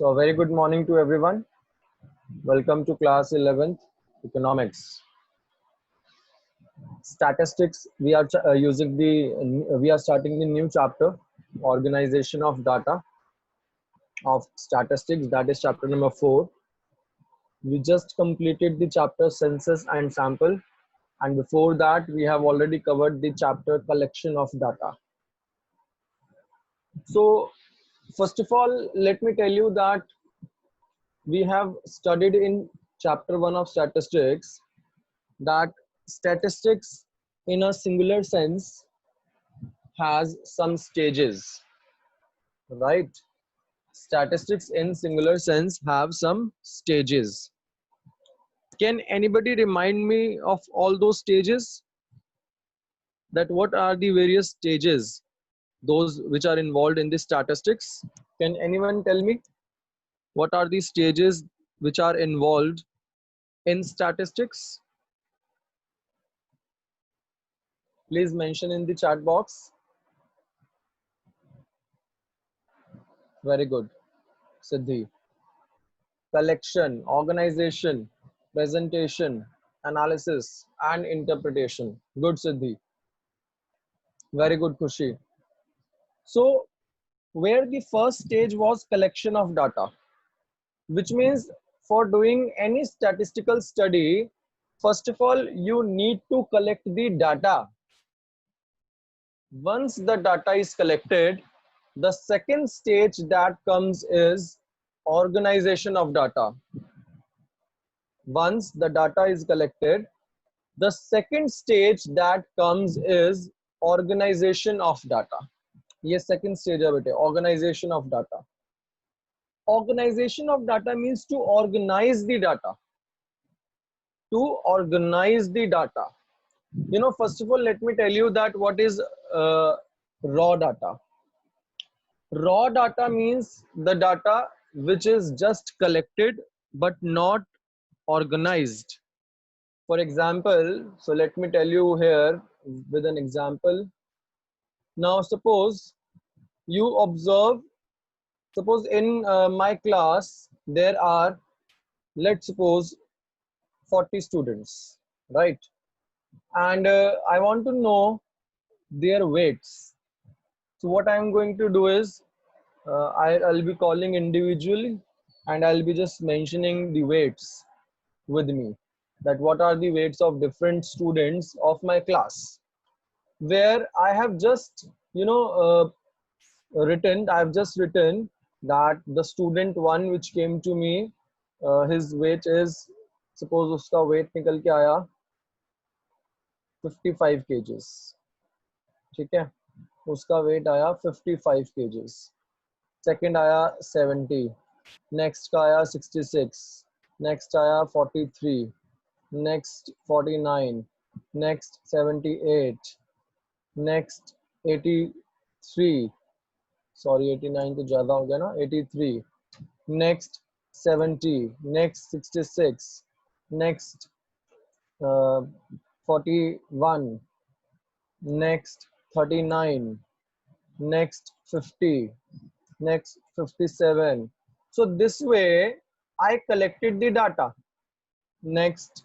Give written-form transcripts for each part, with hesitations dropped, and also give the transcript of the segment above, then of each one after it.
So a very good morning to everyone. Welcome to class 11th economics. Statistics, we are starting the new chapter, organization of data of statistics, that is chapter number 4. We just completed the chapter census and sample, and before that we have already covered the chapter collection of data. So first of all, let me tell you that we have studied in chapter 1 of statistics that statistics in a singular sense has some stages, right? Statistics in singular sense have some stages. Can anybody remind me of all those stages? That what are the various stages, those which are involved in the statistics? Can anyone tell me what are the stages which are involved in statistics? Please mention in the chat box. Very good, Siddhi. Collection, organization, presentation, analysis, and interpretation. Good, Siddhi. Very good, Kushi. So, where the first stage was collection of data, which means for doing any statistical study, first of all, you need to collect the data. Once the data is collected, the second stage that comes is organization of data. Once the data is collected, the second stage that comes is organization of data. Yes, second stage of it, organization of data. Organization of data means to organize the data. To organize the data. You know, first of all, let me tell you that what is raw data. Raw data means the data which is just collected but not organized. For example, so let me tell you here with an example. Now suppose you observe, suppose in my class there are, let's suppose 40 students, right? And I want to know their weights. So what I'm going to do is I'll be calling individually and I'll be just mentioning the weights with me, that what are the weights of different students of my class, where I have just I've just written that the student one which came to me, his weight is, suppose uska weight nikal ke aaya 55 kgs, ठीक है, उसका weight आया 55 kgs. Second आया 70, next का आया 66, next आया 43, next 49, next 78, next 83, sorry 89 तो ज़्यादा हो गया ना, 83, next 70, next 66, next 41, next 39, next 50, next 57. So this way I collected the data. Next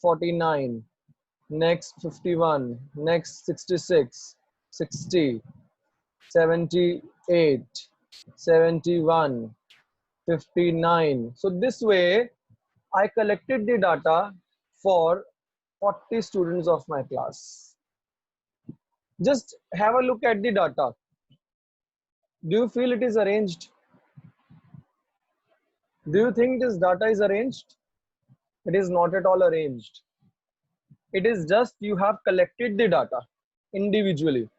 49, next 51, next 66, 60, 78, 71, 59. So this way I collected the data for 40 students of my class. Just have a look at the data. Do you feel it is arranged? Do you think this data is arranged? It is not at all arranged. It is just you have collected the data individually.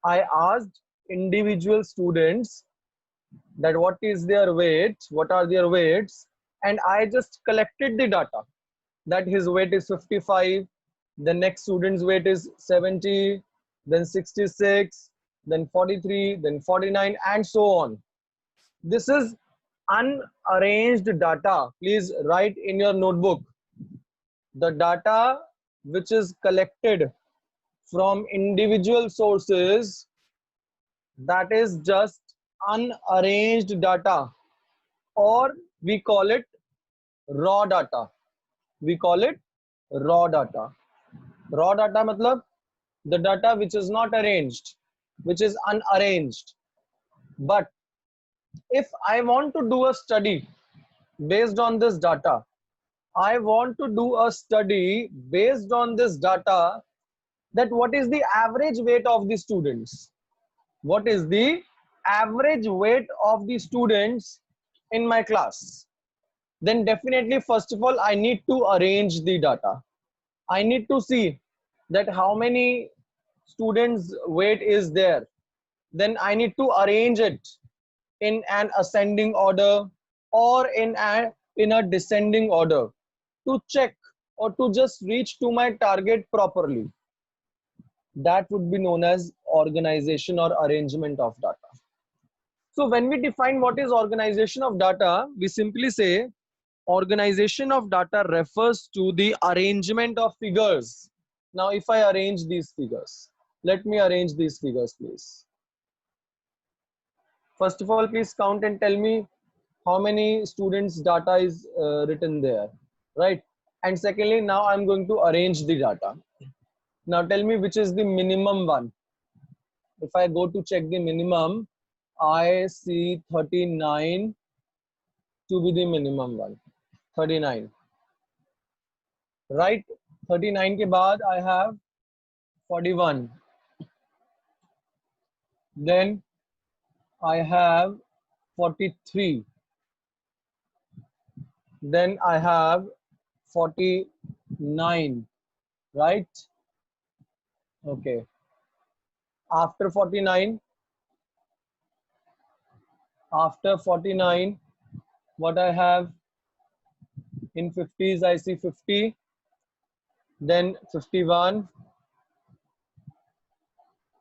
I asked individual students that what is their weight, what are their weights, and I just collected the data that his weight is 55, the next student's weight is 70, then 66, then 43, then 49, and so on. This is unarranged data. Please write in your notebook. The data which is collected from individual sources, that is just unarranged data. or we call it raw data. We call it raw data. Raw data matlab the data which is not arranged, which is unarranged. But if I want to do a study based on this data, I want to do a study based on this data, that what is the average weight of the students? What is the average weight of the students in my class? Then definitely, first of all, I need to arrange the data. I need to see that how many students weight is there. Then I need to arrange it in an ascending order or in a descending order to check or to just reach to my target properly. That would be known as organization or arrangement of data. So when we define what is organization of data, we simply say organization of data refers to the arrangement of figures. Now if I arrange these figures, let me arrange these figures please. First of all, please count and tell me how many students data is written there, right? And secondly, now I'm going to arrange the data. Now tell me which is the minimum one. If I go to check the minimum, I see 39 to be the minimum one. 39, right? 39 ke baad I have 41. Then I have 43. Then I have 49, right? Okay. After 49, what I have in 50s, I see 50, then 51,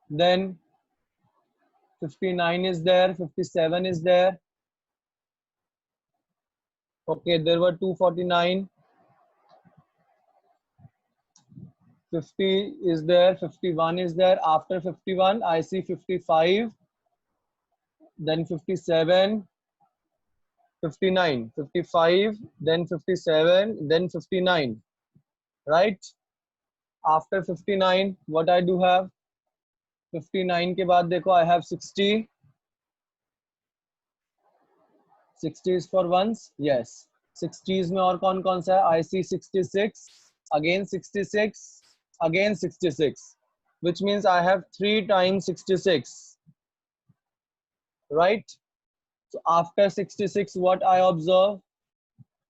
then 59 is there, 57 is there. Okay, there were 249. 50 is there, 51 is there. After 51, I see 55, then 57, 59, 55, then 57, then 59, right? After 59, what I do have? 59 के बाद देखो I have 60. 60 is for ones, yes. 60s में और कौन कौन सा है? I see 66, again 66, again 66, which means I have 3 times 66, right? So after 66, what I observe?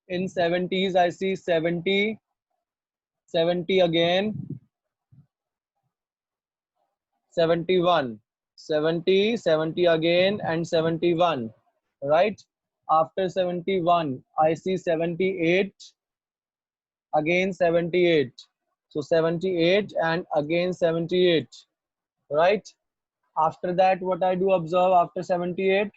In 70s, I see 70, 70 again, 71, 70, 70 again, and 71, right? After 71, I see 78, again 78. So 78 and again 78, right? After that, what I do observe after 78?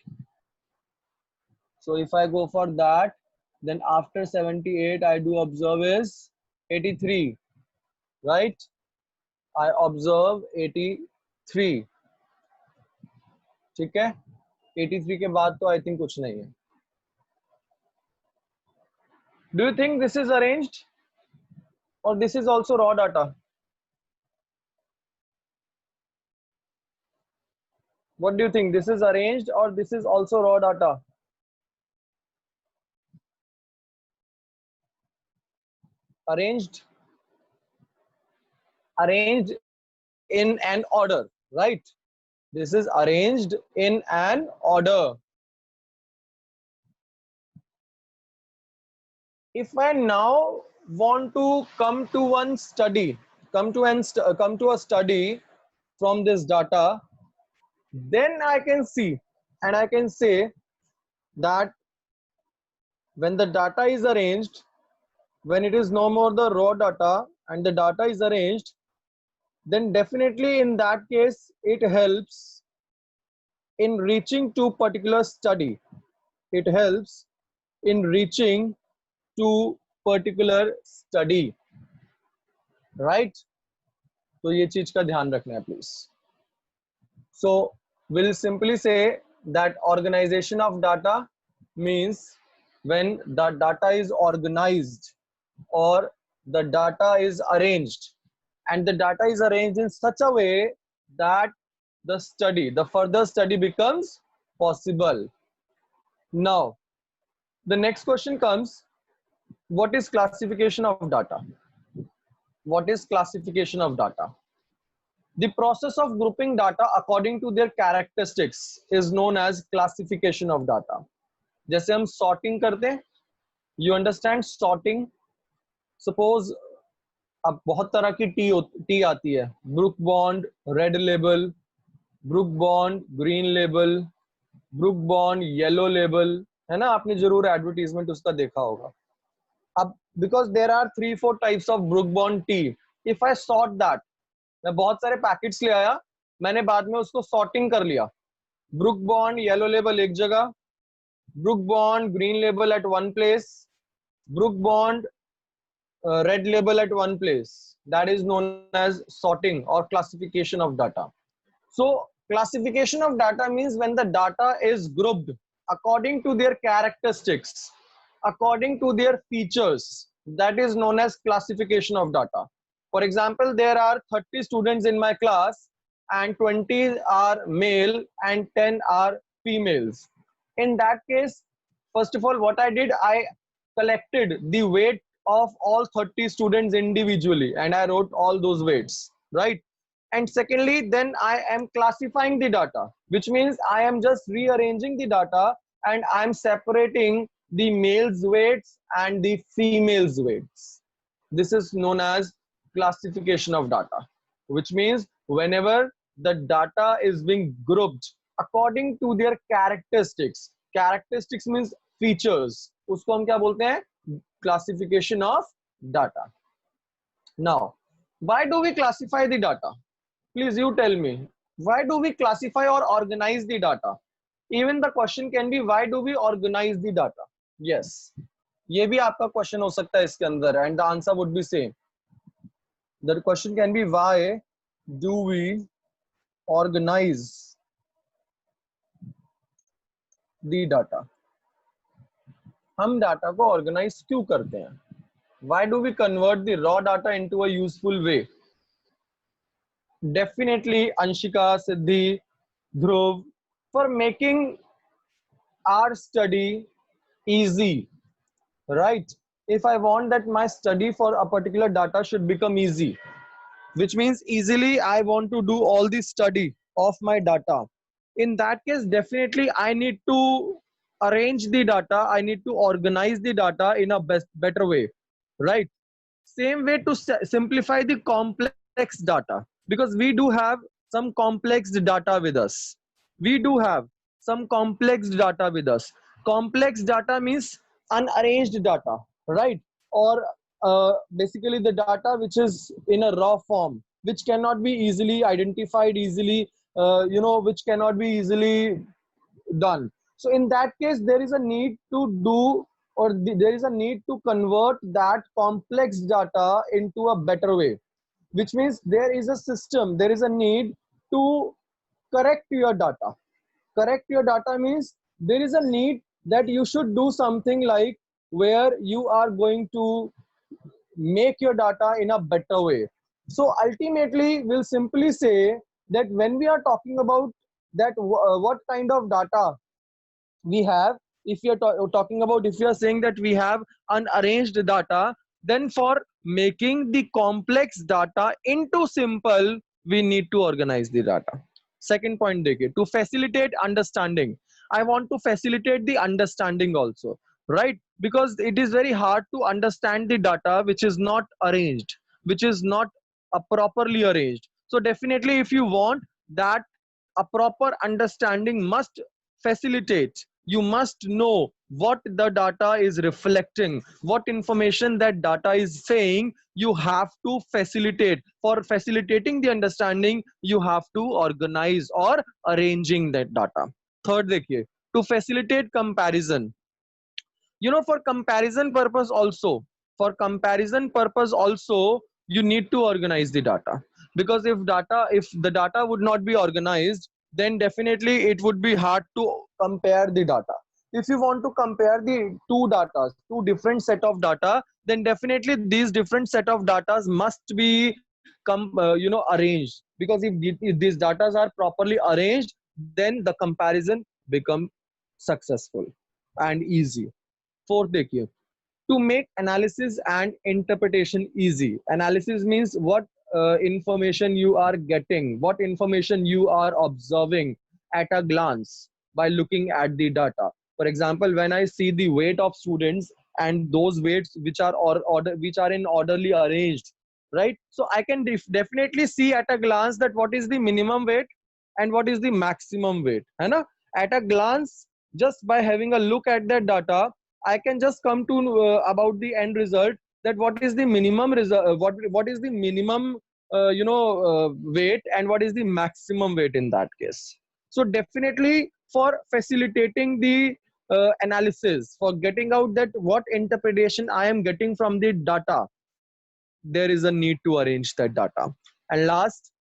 So if I go for that, then after 78, I do observe is 83, right? I observe 83. ठीक है? 83 के बाद तो I think कुछ नहीं है. Do you think this is arranged or this is also raw data? What do you think? This is arranged or this is also raw data? Arranged in an order, right? This is arranged in an order. If I now want to come to one study, come to a study from this data, then I can see and I can say that when the data is arranged, when it is no more the raw data and the data is arranged, then definitely in that case it helps in reaching to particular study. It helps in reaching to particular study, right? तो ये चीज का ध्यान रखना है please. So we'll simply say that organization of data means when the data is organized or the data is arranged, and the data is arranged in such a way that the further study becomes possible. Now, the next question comes, what is classification of data? What is classification of data? The process of grouping data according to their characteristics is known as classification of data. जैसे हम sorting करते हैं, you understand sorting? Suppose अब बहुत तरह की tea आती है, Brooke Bond red label, Brooke Bond green label, Brooke Bond yellow label, है ना, आपने जरूर एडवर्टीजमेंट उसका देखा होगा. अब because there are 3-4 types of Brooke Bond tea, if I sort that, मैं बहुत सारे पैकेट्स ले आया, मैंने बाद में उसको सॉर्टिंग कर लिया, ब्रुक बॉन्ड येलो लेबल एक जगह, Brooke Bond green label at one place, Brooke Bond red label at one place, that is known as sorting or classification of data. So classification of data means when the data is grouped according to their characteristics, according to their features, that is known as classification of data. For example, there are 30 students in my class and 20 are male and 10 are females. In that case, first of all, what I did, I collected the weight of all 30 students individually and I wrote all those weights, right? And secondly, then I am classifying the data, which means I am just rearranging the data and I am separating the males weights and the females weights. This is known as classification of data, which means whenever the data is being grouped according to their characteristics, characteristics means features, उसको हम क्या बोलते हैं? Classification of data. Now, why do we classify the data? Please you tell me, why do we classify or organize the data? Even the question can be, why do we organize the data? Yes, ये भी आपका question हो सकता है इसके अंदर, and the answer would be same. The question can be, why do we organize the data? हम data को ऑर्गेनाइज क्यों करते हैं? Why do we convert the raw data into a useful way? Definitely Anshika, Siddhi, Dhruv, for making our study easy, right? If I want that my study for a particular data should become easy, which means easily I want to do all the study of my data. In that case, definitely I need to arrange the data, I need to organize the data in a better way, right? Same way to simplify the complex data, because we do have some complex data with us. We do have some complex data with us. Complex data means unarranged data, right? Or basically the data which is in a raw form, which cannot be easily identified, easily, which cannot be easily done. So in that case, there is a need to do, or there is a need to convert that complex data into a better way, which means there is a system, there is a need to correct your data. Correct your data means there is a need that you should do something like where you are going to make your data in a better way. So ultimately, we'll simply say that when we are talking about that what kind of data we have, if you're talking about, if you're saying that we have unarranged data, then for making the complex data into simple, we need to organize the data. Second point, dekhiye, to facilitate understanding. I want to facilitate the understanding also, right? Because it is very hard to understand the data which is not arranged, which is not properly arranged. So definitely, if you want that a proper understanding must facilitate, you must know what the data is reflecting, what information that data is saying. You have to facilitate. For facilitating the understanding, you have to organize or arranging that data. Third, dekhiye, to facilitate comparison. For comparison purpose also, you need to organize the data, because if the data would not be organized, then definitely it would be hard to compare the data. if you want to compare the two different set of data, then definitely these different set of data must be arranged, because if these data are properly arranged, then the comparison become successful and easy. Fourth, देखिए, to make analysis and interpretation easy. Analysis means what information you are getting, what information you are observing at a glance by looking at the data. For example, when I see the weight of students and those weights which are which are in orderly arranged, right? So I can definitely see at a glance that what is the minimum weight and what is the maximum weight. है ना? At a glance, just by having a look at that data, I can just come to about the end result, that what is the minimum result, what is the minimum weight and what is the maximum weight in that case. So definitely for facilitating the analysis, for getting out that what interpretation I am getting from the data, there is a need to arrange that data. And last,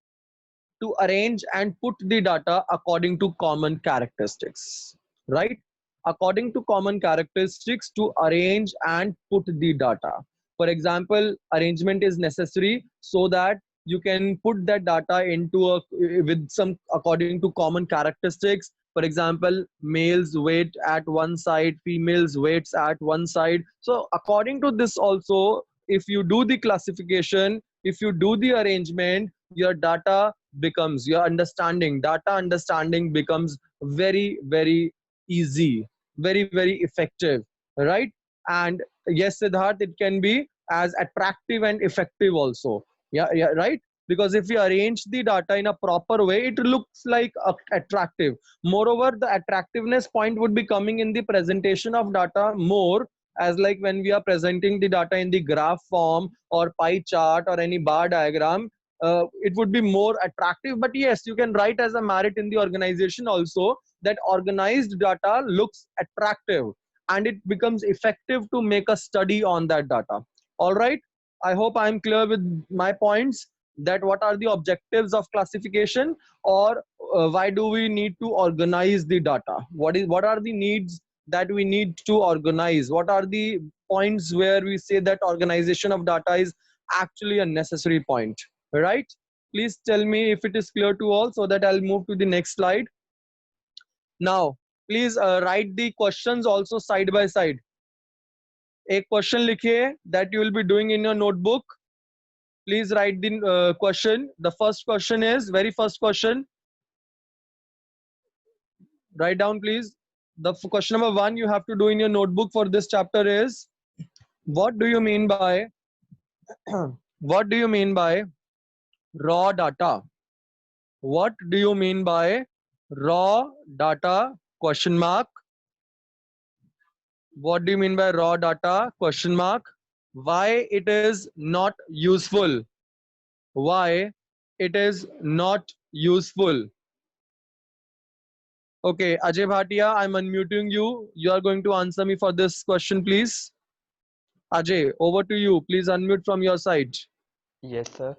to arrange and put the data according to common characteristics, right? According to common characteristics, to arrange and put the data. For example, arrangement is necessary so that you can put that data into a with some according to common characteristics. For example, males weight at one side, females weights at one side. So according to this also, if you do the classification, if you do the arrangement, your data becomes, your understanding, data understanding becomes very, very easy, very, very effective, right? And yes, Siddharth, it can be as attractive and effective also. Yeah, right? Because if we arrange the data in a proper way, it looks like attractive. Moreover, the attractiveness point would be coming in the presentation of data more, as like when we are presenting the data in the graph form or pie chart or any bar diagram, it would be more attractive. But yes, you can write as a merit in the organization also that organized data looks attractive and it becomes effective to make a study on that data. All right, I hope I am clear with my points, that what are the objectives of classification, or why do we need to organize the data, what are the needs that we need to organize, what are the points where we say that organization of data is actually a necessary point, right? Please tell me if it is clear to all, so that I'll move to the next slide. Now please write the questions also side by side. एक question लिखिए that you will be doing in your notebook. Please write the question. The first question is, very first question, write down please. The question number 1 you have to do in your notebook for this chapter is, what do you mean by what do you mean by raw data? What do you mean by raw data? Question mark. What do you mean by raw data? Question mark. Why it is not useful? Why it is not useful? Okay, Ajay Bhatia, I'm unmuting you. You are going to answer me for this question, please. Ajay, over to you. Please unmute from your side. Yes, sir.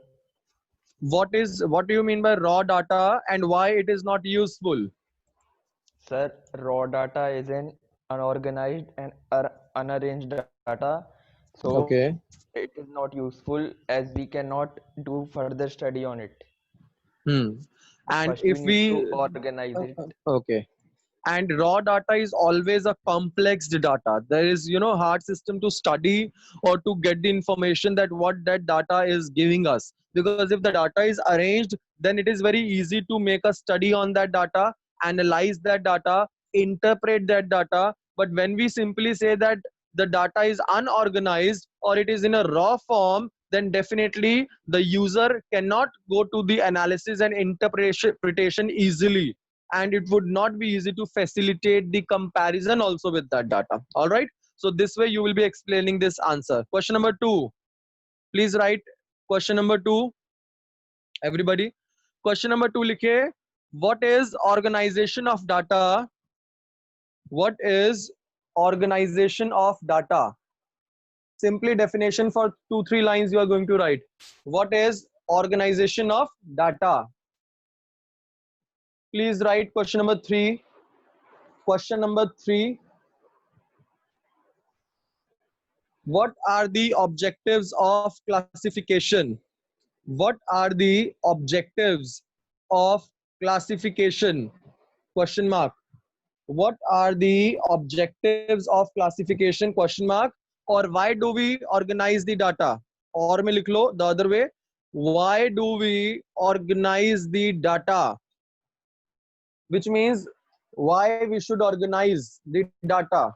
What do you mean by raw data and why it is not useful? Sir, raw data is an unorganized and unarranged data. So Okay. it is not useful as we cannot do further study on it. And First, we if need to we organize it. okay, and raw data is always a complex data. There is hard system to study or to get the information that what that data is giving us, because if the data is arranged, then it is very easy to make a study on that data, analyze that data, interpret that data. But when we simply say that the data is unorganized or it is in a raw form, then definitely the user cannot go to the analysis and interpretation easily, and it would not be easy to facilitate the comparison also with that data. All right, so this way you will be explaining this answer. Question number 2, please write question number 2, everybody. Question number 2 likhe, what is organization of data? What is organization of data? Simply definition for 2-3 lines you are going to write. What is organization of data? Please write question number 3. Question number 3. what are the objectives of classification? What are the objectives of classification? Question mark. What are the objectives of classification? Question mark. Or why do we organize the data? और में लिख लो the other way. Why do we organize the data? Which means why we should organize the data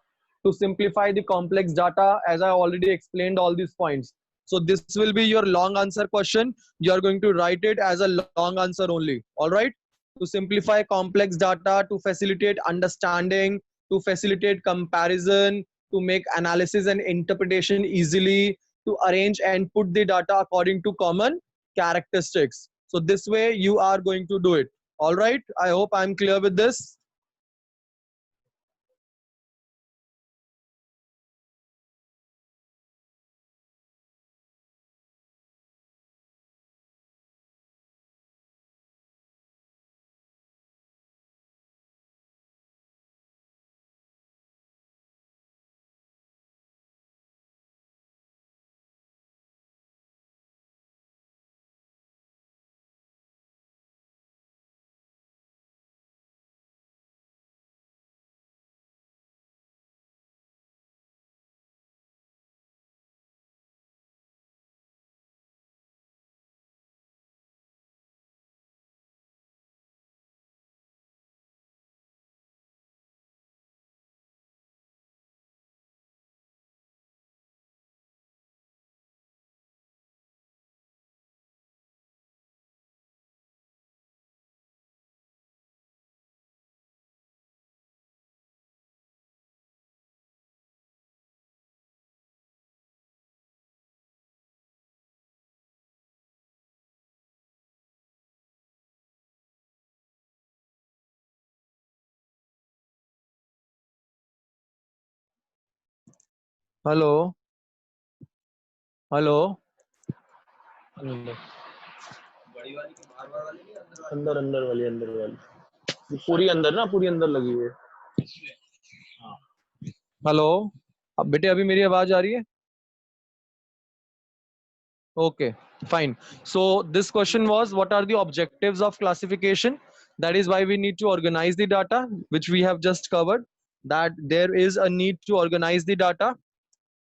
to simplify the complex data, as I already explained all these points. So this will be your long answer question. You are going to write it as a long answer only. All right. To simplify complex data, to facilitate understanding, to facilitate comparison, to make analysis and interpretation easily, to arrange and put the data according to common characteristics. So this way you are going to do it. All right. I hope I'm clear with this. Hello hello अंदर अंदर अंदर वाली पूरी अंदर ना पूरी अंदर लगी हुई है. हेलो. अब बेटे अभी मेरी आवाज आ रही है? Okay, fine. So this question was, what are the objectives of classification? That is why we need to organize the data, which we have just covered, that there is a need to organize the data,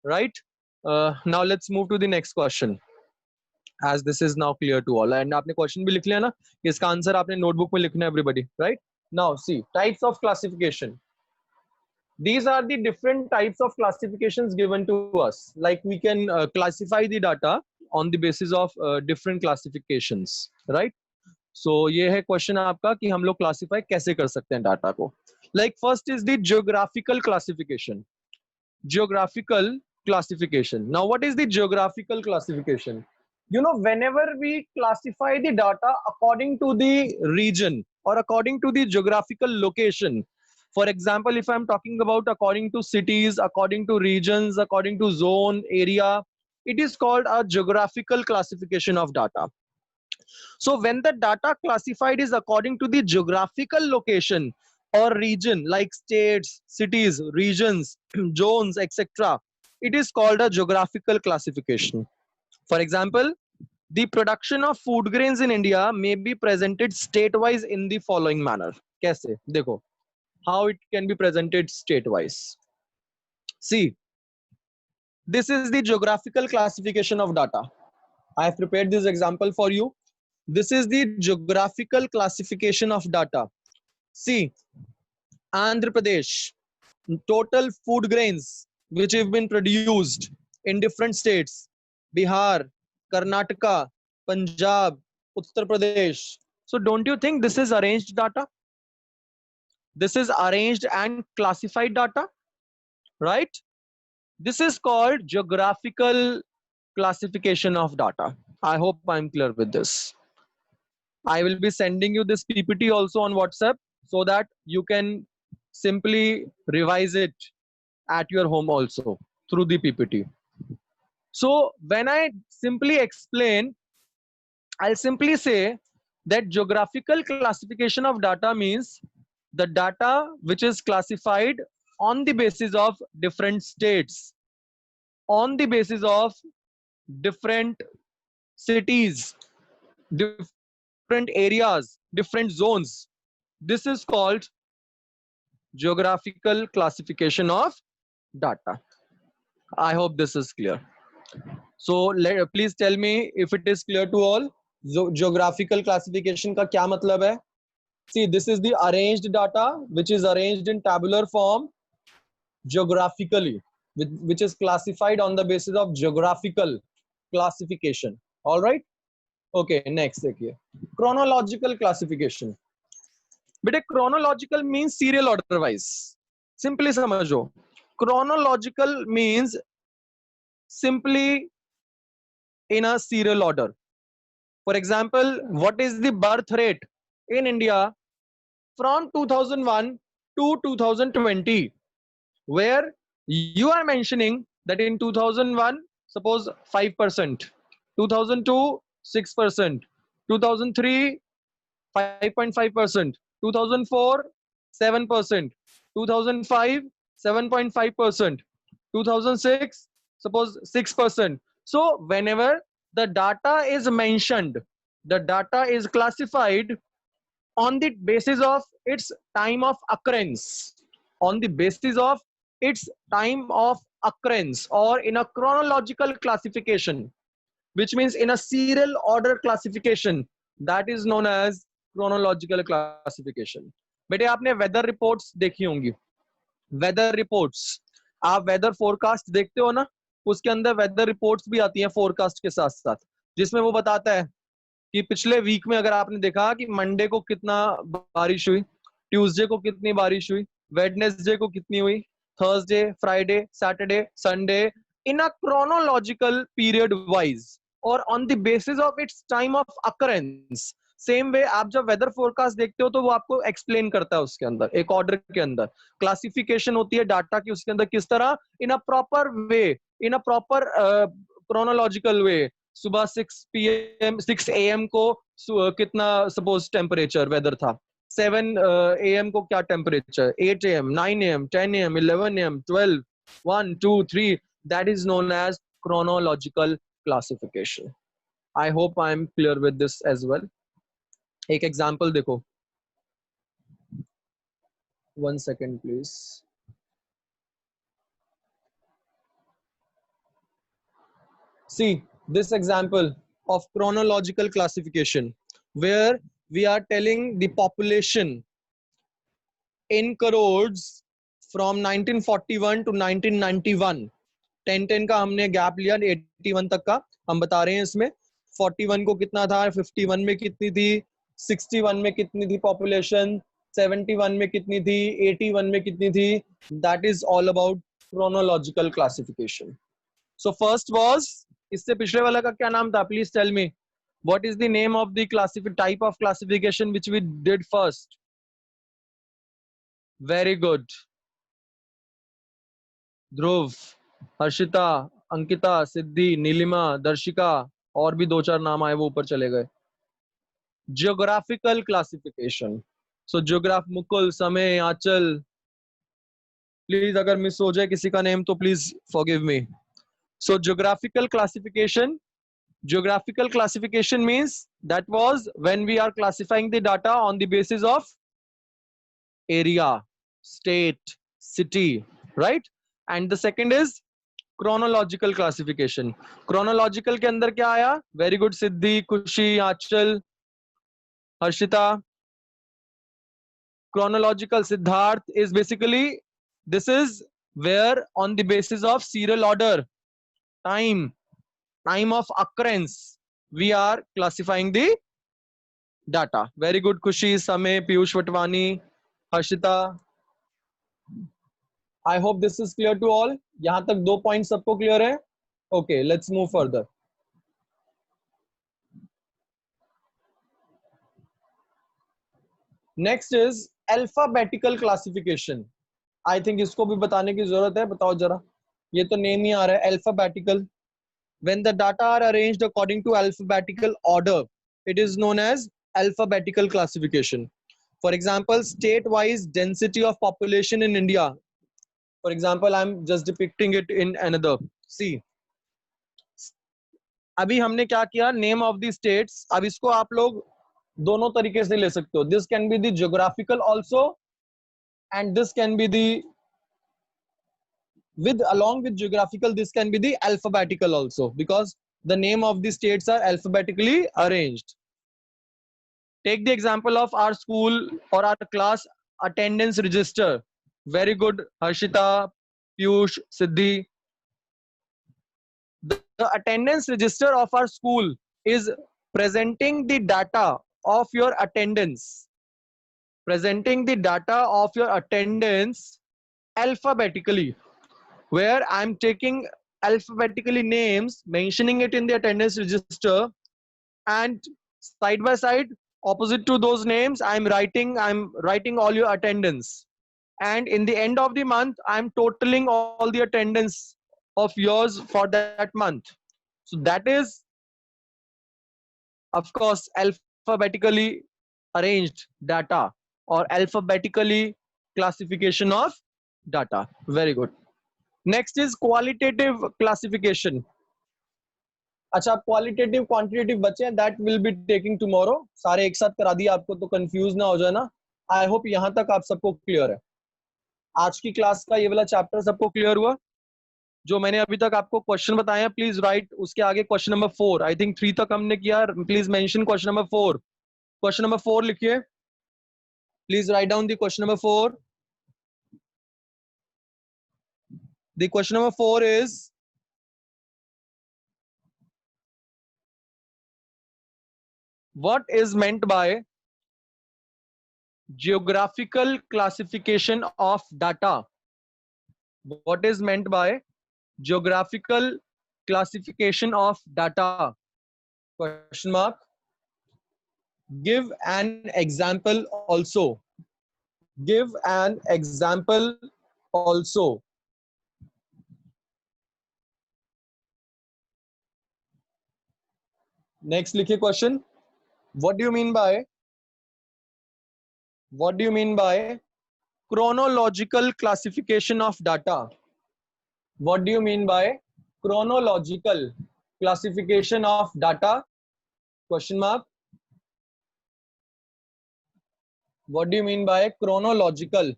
right? Now let's move to the next question, as this is now clear to all. And आपने question भी लिख लिया ना, इसका answer आपने notebook में लिखना है everybody, right? Now see, types of classification. These are the different types of classifications given to us. Like we can classify the data on the basis of different classifications, right? So ये है question आपका कि हम लोग classify कैसे कर सकते हैं data को. Like first is the geographical classification. Geographical classification. Now what is the geographical classification? You know, whenever we classify the data according to the region or according to the geographical location, for example, if I'm talking about according to cities, according to regions, according to zone, area, it is called a geographical classification of data. So when the data classified is according to the geographical location or region, like states, cities, regions, zones, etc., it is called a geographical classification. For example, the production of food grains in India may be presented state-wise in the following manner. Kaise? Dekho. How it can be presented state-wise. See, this is the geographical classification of data. I have prepared this example for you. This is the geographical classification of data. See, Andhra Pradesh, total food grains which have been produced in different states, Bihar, Karnataka, Punjab, Uttar Pradesh. So don't you think this is arranged data? This is arranged and classified data, right? This is called geographical classification of data. I hope I'm clear with this. I will be sending you this PPT also on WhatsApp so that you can simply revise it at your home also through the PPT. So when I simply explain, I'll simply say that geographical classification of data means the data which is classified on the basis of different states on the basis of different cities, different areas, different zones. This is called geographical classification of data. I hope this is clear. So please tell me if it is clear to all. Geographical classification का क्या मतलब है? See, this is the arranged data which is arranged in tabular form geographically, which is classified on the basis of geographical classification. All right. Okay. Next देखिए chronological classification. बेटे chronological means serial order wise. Simply समझो. Chronological means simply in a serial order. For example, what is the birth rate in India from 2001 to 2020, where you are mentioning that in 2001, suppose 5%, 2002, 6%, 2003, 5.5%, 2004, 7%, 2005, 7.5%, 2006, suppose 6%. So whenever the data is mentioned, the data is classified on the basis of its time of occurrence, on the basis of its time of occurrence, or in a chronological classification, which means in a serial order classification, that is known as chronological classification. बेटे आपने weather reports देखी होंगी. Weather reports, आप weather forecast देखते हो ना, उसके अंदर वेदर रिपोर्ट्स भी आती हैं फोरकास्ट के साथ साथ, जिसमें वो बताता है कि पिछले वीक में अगर आपने देखा कि मंडे को कितना बारिश हुई, ट्यूसडे को कितनी बारिश हुई, वेडनेसडे को कितनी हुई, Thursday, Friday, Saturday, Sunday, in a chronological period wise और on the basis of its time of occurrence. Same way आप जब वेदर फोरकास्ट देखते हो तो वो आपको एक्सप्लेन करता है, उसके अंदर एक ऑर्डर के अंदर क्लासिफिकेशन होती है डाटा की, उसके अंदर किस तरह in a proper way, in a proper chronological way, सुबह 6 AM को कितना सपोज टेम्परेचर वेदर था, 7 AM को क्या temperature, 8 AM, 9 AM, 10 AM, 11 AM, 12, 1, 2, 3, that is known as chronological classification. I hope I am clear with this as well. एक example देखो, 1 second please. See this example of chronological classification where we are telling the population in crores from 1941 to 1991. 10 का हमने gap लिया, 81 तक का हम बता रहे हैं. इसमें 41 को कितना था, 51 में कितनी थी, 61 में कितनी थी पॉपुलेशन, 71 में कितनी थी, 81 में कितनी थी. That is all about chronological classification. So first was, इससे पिछले वाला का क्या नाम था, please tell me what is the name of the type of classification which we did first? Very good. ध्रुव, हर्षिता, अंकिता, सिद्धि, नीलिमा, दर्शिका, और भी 2-4 नाम आए वो ऊपर चले गए. Geographical classification. So मुकुल, समय, आंचल, प्लीज अगर मिस हो जाए किसी का नेम तो please forgive me. So geographical classification means that was when we are classifying the data on the basis of area, state, city, right? And the second is chronological classification. Chronological के अंदर क्या आया? Very good सिद्धि, खुशी, आंचल, Harshita. Chronological Siddharth is basically, this is where on the basis of serial order, time of occurrence, we are classifying the data. Very good Khushi, Samay, Piyush Vatwani, Harshita. I hope this is clear to all. यहाँ तक 2 points सबको clear है? Okay, let's move further. Next is alphabetical classification. I think इसको भी बताने की जरूरत है, बताओ जरा. ये तो नेम ही आ रहा है, alphabetical. When the data are arranged according to alphabetical order, it is known as alphabetical classification. For example, state-wise density of population in India. For example, I'm just depicting it in another. सी अभी हमने क्या किया, name of the states. अब इसको आप लोग दोनों तरीके से ले सकते हो. This can be the geographical also and this can be the with along with geographical, this can be the alphabetical also, because the name of the states are alphabetically arranged. Take the example of our school or our class attendance register. Very good, Harshita, Piyush, Siddhi. The attendance register of our school is presenting the data of your attendance, presenting the data of your attendance alphabetically, where I'm taking alphabetically names, mentioning it in the attendance register, and side by side, opposite to those names, I'm writing all your attendance. And in the end of the month, I'm totaling all the attendance of yours for that month. So that is, of course, alphabetically arranged data or alphabetically classification of data. Very good. Next is qualitative classification. अच्छा, qualitative quantitative बचे हैं, that will be taking tomorrow. सारे एक साथ करा दिया आपको तो कंफ्यूज ना हो जाए ना. आई होप यहाँ तक आप सबको क्लियर है. आज की क्लास का ये वाला चैप्टर सबको क्लियर हुआ. जो मैंने अभी तक आपको क्वेश्चन बताए हैं, प्लीज राइट उसके आगे क्वेश्चन नंबर 4. आई थिंक 3 तक हमने किया. Please mention question number 4. Question number 4 लिखिए. Please write down the question number 4. The question number 4 is, what is meant by geographical classification of data? What is meant by geographical classification of data? Question mark. Give an example also. Give an example also. Next लिखिए question. What do you mean by chronological classification of data? What do you mean by chronological classification of data? Question mark. What do you mean by chronological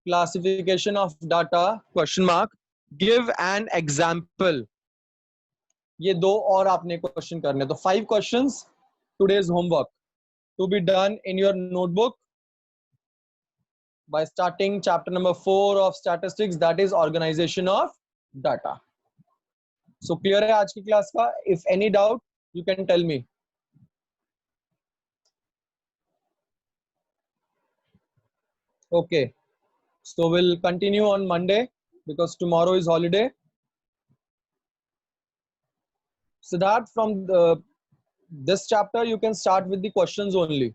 classification of data? Question mark. Give an example. ये दो और आपने question करने. तो 5 questions, today's homework to be done in your notebook by starting chapter number 4 of statistics, that is organization of data. So clear है आज की class का? If any doubt, you can tell me. Okay, so we'll continue on Monday because tomorrow is holiday. Siddharth, from this chapter you can start with the questions only,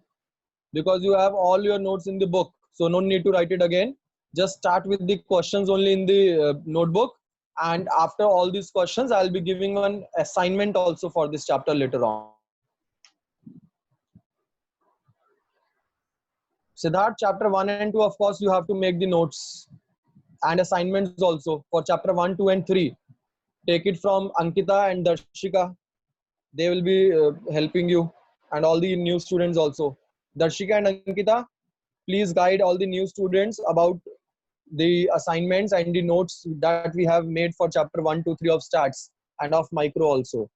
because you have all your notes in the book, so no need to write it again. Just start with the questions only in the notebook, and after all these questions I'll be giving one assignment also for this chapter later on. Siddharth, chapter 1 and 2, of course you have to make the notes and assignments also for chapter 1, 2 and 3. Take it from Ankita and Darshika. They will be helping you, and all the new students also. Darshika and Ankita, please guide all the new students about the assignments and the notes that we have made for chapter 1, 2, 3 of stats and of micro also.